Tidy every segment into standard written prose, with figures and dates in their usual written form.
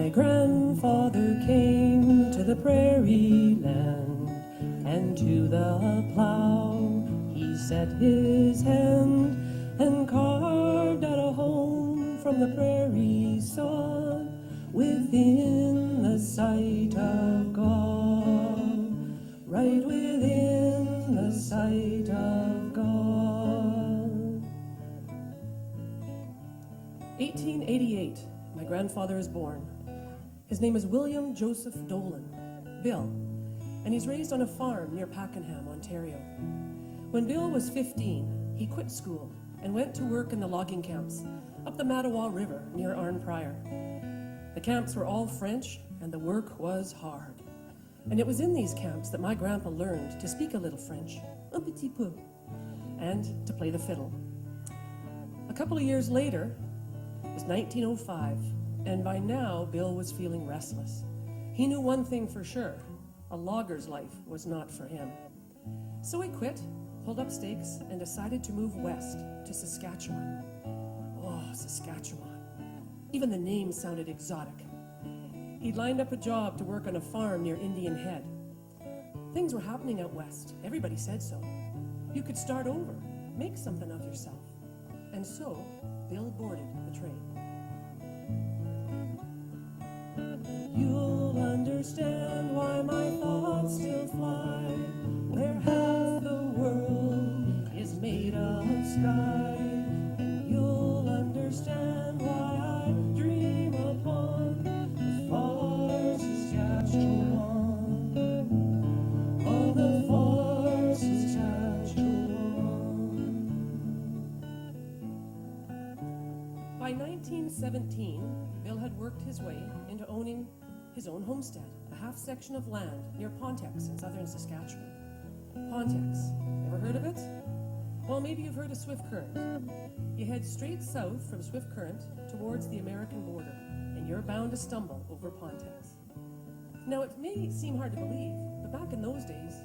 My grandfather came to the prairie land, and to the plow he set his hand, and carved out a home from the prairie sod, within the sight of God, right within the sight of God. 1888, my grandfather is born. His name is William Joseph Dolan, Bill, and he's raised on a farm near Pakenham, Ontario. When Bill was 15, he quit school and went to work in the logging camps up the Mattawa River near Arnprior. The camps were all French, and the work was hard. And it was in these camps that my grandpa learned to speak a little French, un petit peu, and to play the fiddle. A couple of years later, it was 1905, and by now Bill was feeling restless. He knew one thing for sure: a logger's life was not for him. So he quit, pulled up stakes, and decided to move west to Saskatchewan. Oh, Saskatchewan. Even the name sounded exotic. He'd lined up a job to work on a farm near Indian Head. Things were happening out west. Everybody said so. You could start over, make something of yourself. And so, Bill boarded the train. You'll understand why my thoughts still fly, where half the world is made of sky. And you'll understand why I dream upon the far Saskatchewan, on the far Saskatchewan. By 1917, Bill had worked his way into owning his own homestead, a half section of land near Pontex in southern Saskatchewan. Pontex, ever heard of it? Well, maybe you've heard of Swift Current. You head straight south from Swift Current towards the American border, and you're bound to stumble over Pontex. Now, it may seem hard to believe, but back in those days,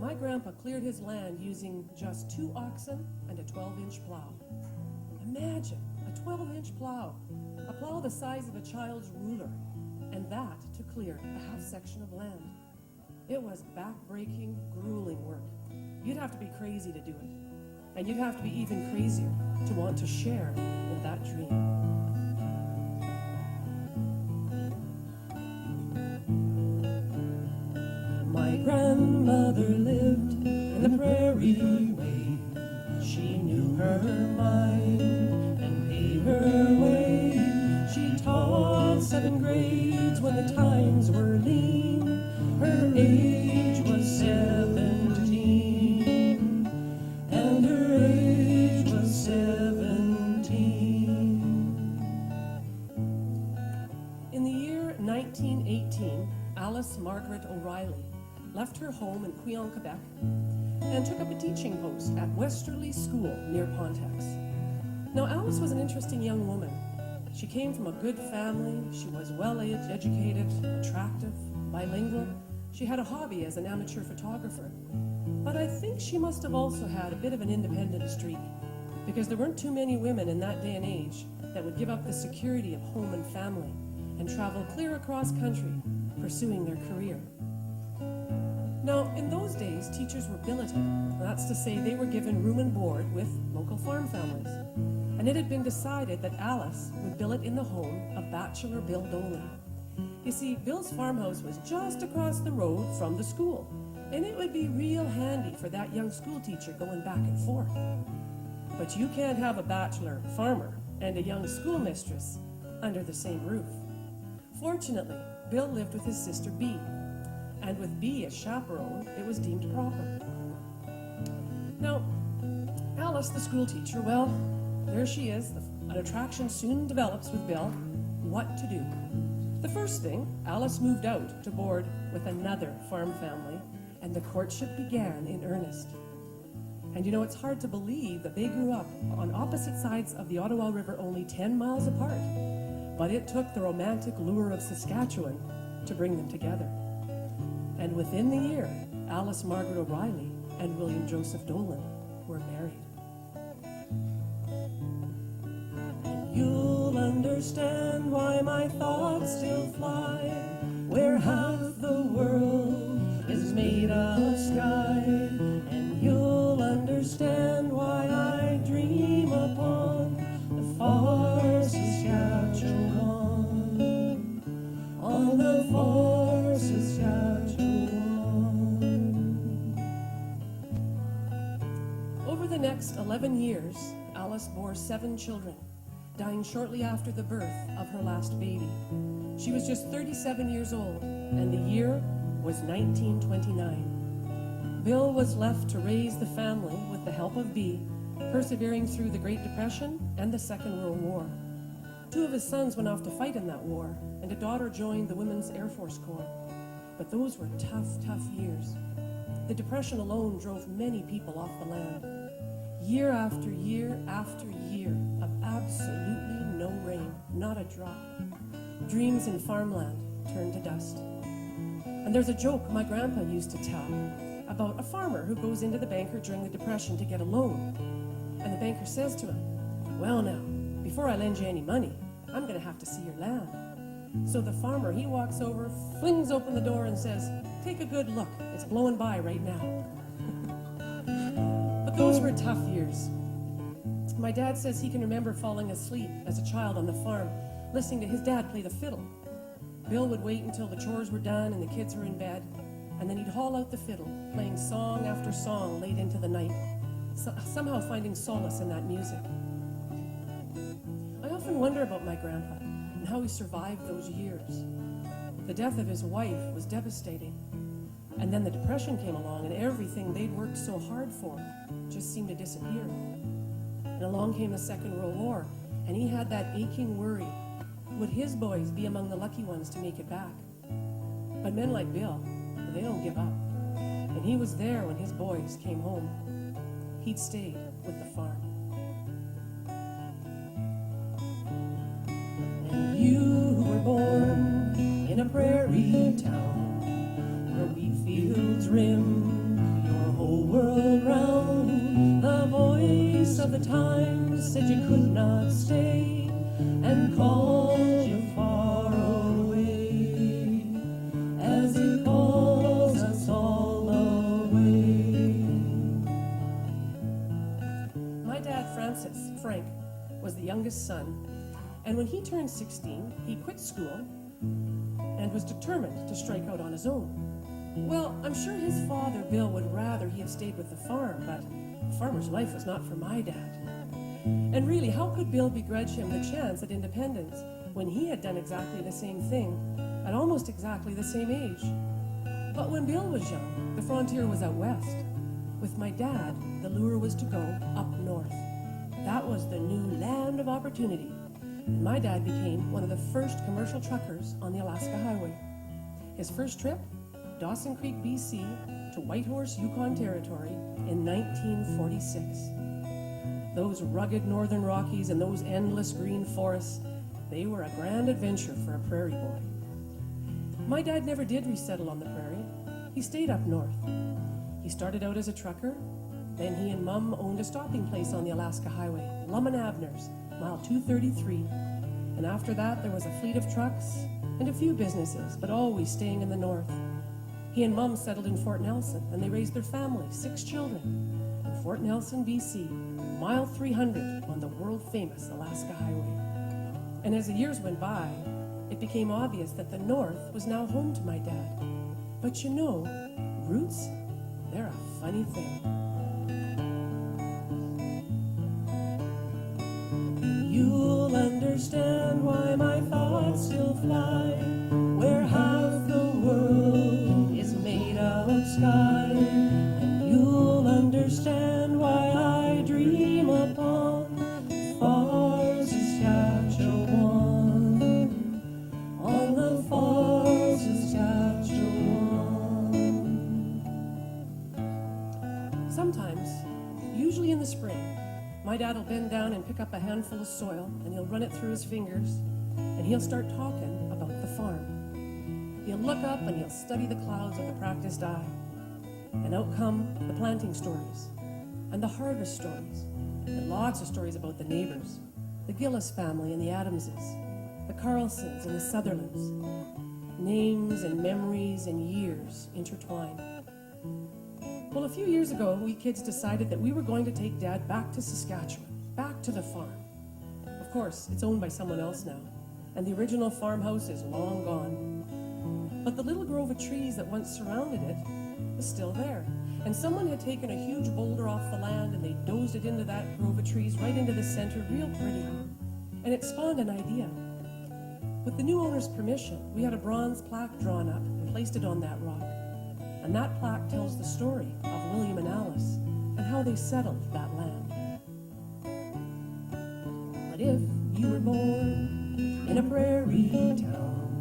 my grandpa cleared his land using just 2 oxen and a 12-inch plow. Imagine, a 12-inch plow, a plow the size of a child's ruler, and that to clear a half section of land. It was back-breaking, grueling work. You'd have to be crazy to do it, and you'd have to be even crazier to want to share in that dream. My grandmother lived in the prairie way. She knew her mind and paid her way. She taught 7 grades when the times were lean. Her age was 17, and her age was 17. In the year 1918, Alice Margaret O'Reilly left her home in Quéant, Quebec, and took up a teaching post at Westerly School near Pontex. Now, Alice was an interesting young woman. She came from a good family. She was well-educated, attractive, bilingual. She had a hobby as an amateur photographer. But I think she must have also had a bit of an independent streak, because there weren't too many women in that day and age that would give up the security of home and family and travel clear across country, pursuing their career. Now, in those days, teachers were billeted. That's to say, they were given room and board with local farm families. And it had been decided that Alice would billet in the home of bachelor Bill Dolan. You see, Bill's farmhouse was just across the road from the school, and it would be real handy for that young school teacher going back and forth. But you can't have a bachelor farmer and a young schoolmistress under the same roof. Fortunately, Bill lived with his sister Bee, and with Bee as chaperone, it was deemed proper. Now, Alice, the school teacher, well, there she is. An attraction soon develops with Bill. What to do? The first thing, Alice moved out to board with another farm family, and the courtship began in earnest. And you know, it's hard to believe that they grew up on opposite sides of the Ottawa River, only 10 miles apart. But it took the romantic lure of Saskatchewan to bring them together. And within the year, Alice Margaret O'Reilly and William Joseph Dolan were married. You'll understand why my thoughts still fly, where half the world is made of sky. And you'll understand why I dream upon the far Saskatchewan, on the far Saskatchewan. Over the next 11 years, Alice bore 7 children, dying shortly after the birth of her last baby. She was just 37 years old, and the year was 1929. Bill was left to raise the family with the help of Bea, persevering through the Great Depression and the Second World War. 2 of his sons went off to fight in that war, and a daughter joined the Women's Air Force Corps. But those were tough, tough years. The Depression alone drove many people off the land. Year after year after year of absolutely no rain, not a drop. Dreams in farmland turned to dust. And there's a joke my grandpa used to tell about a farmer who goes into the banker during the Depression to get a loan. And the banker says to him, "Well now, before I lend you any money, I'm going to have to see your land." So the farmer, he walks over, flings open the door and says, "Take a good look, it's blowing by right now." But those were tough years. My dad says he can remember falling asleep as a child on the farm, listening to his dad play the fiddle. Bill would wait until the chores were done and the kids were in bed, and then he'd haul out the fiddle, playing song after song late into the night, somehow finding solace in that music. I often wonder about my grandpa and how he survived those years. The death of his wife was devastating, and then the Depression came along and everything they'd worked so hard for just seemed to disappear. And along came the Second World War, and he had that aching worry. Would his boys be among the lucky ones to make it back? But men like Bill, they don't give up. And he was there when his boys came home. He'd stayed with the farm. And you were born in a prairie town where wheat fields rim your whole world round. The voice of the times said you could not stay and called you far away, as it calls us all away. My dad, Frank, was the youngest son, and when he turned 16, he quit school and was determined to strike out on his own. Well, I'm sure his father, Bill, would rather he had stayed with the farm, but a farmer's life was not for my dad. And really, how could Bill begrudge him the chance at independence when he had done exactly the same thing at almost exactly the same age? But when Bill was young, the frontier was out west. With my dad, the lure was to go up north. That was the new land of opportunity. And my dad became one of the first commercial truckers on the Alaska Highway. His first trip, Dawson Creek, BC, to Whitehorse, Yukon Territory in 1946. Those rugged northern Rockies and those endless green forests, they were a grand adventure for a prairie boy. My dad never did resettle on the prairie. He stayed up north. He started out as a trucker, then he and Mum owned a stopping place on the Alaska Highway, Lum and Abner's, mile 233. And after that, there was a fleet of trucks and a few businesses, but always staying in the north. He and Mum settled in Fort Nelson, and they raised their family, 6 children, in Fort Nelson, BC, mile 300 on the world-famous Alaska Highway. And as the years went by, it became obvious that the north was now home to my dad. But you know, roots, they're a funny thing. You'll understand why my thoughts still fly, where half the world is made of sky. And you'll understand why I dream upon far Saskatchewan, on the far Saskatchewan. Sometimes, usually in the spring, my dad will bend down and pick up a handful of soil, and he'll run it through his fingers, and he'll start talking about the farm. He'll look up and he'll study the clouds with a practiced eye. And out come the planting stories, and the harvest stories, and lots of stories about the neighbors. the Gillis family and the Adamses, the Carlsons and the Sutherlands. Names and memories and years intertwined. Well, a few years ago, we kids decided that we were going to take Dad back to Saskatchewan, back to the farm. Of course, it's owned by someone else now, and the original farmhouse is long gone. But the little grove of trees that once surrounded it was still there. And someone had taken a huge boulder off the land and they dozed it into that grove of trees right into the center, real pretty. And it spawned an idea. With the new owner's permission, we had a bronze plaque drawn up and placed it on that rock. And that plaque tells the story of William and Alice and how they settled that land. But if you were born in a prairie town,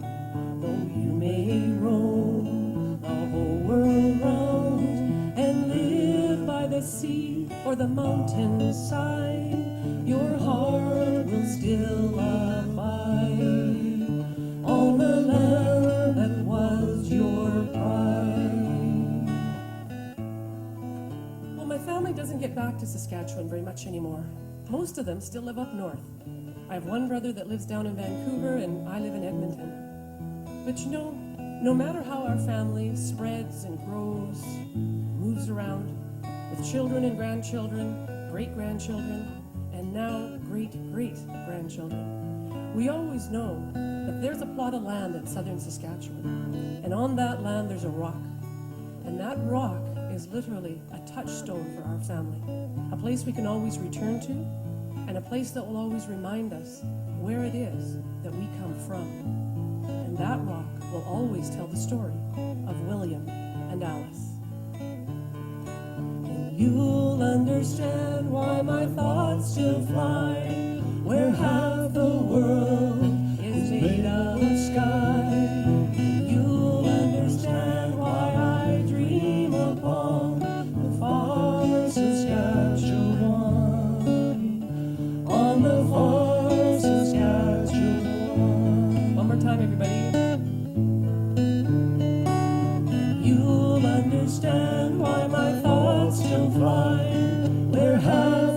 though you may roam the whole world round and live by the sea or the mountainside, your heart will still abide on the land that was your pride. Well, my family doesn't get back to Saskatchewan very much anymore. Most of them still live up north. I have one brother that lives down in Vancouver and I live in Edmonton. But you know, no matter how our family spreads and grows, moves around, with children and grandchildren, great-grandchildren, and now great-great-grandchildren, we always know that there's a plot of land in southern Saskatchewan, and on that land there's a rock. And that rock is literally a touchstone for our family, a place we can always return to, and a place that will always remind us where it is that we come from. And that rock will always tell the story of William and Alice. And you'll understand why my thoughts still fly, where half the world is made of sky. You'll understand why I dream upon the far Saskatchewan, on the far Saskatchewan. One more time, everybody. You'll understand why my thoughts still fly, where half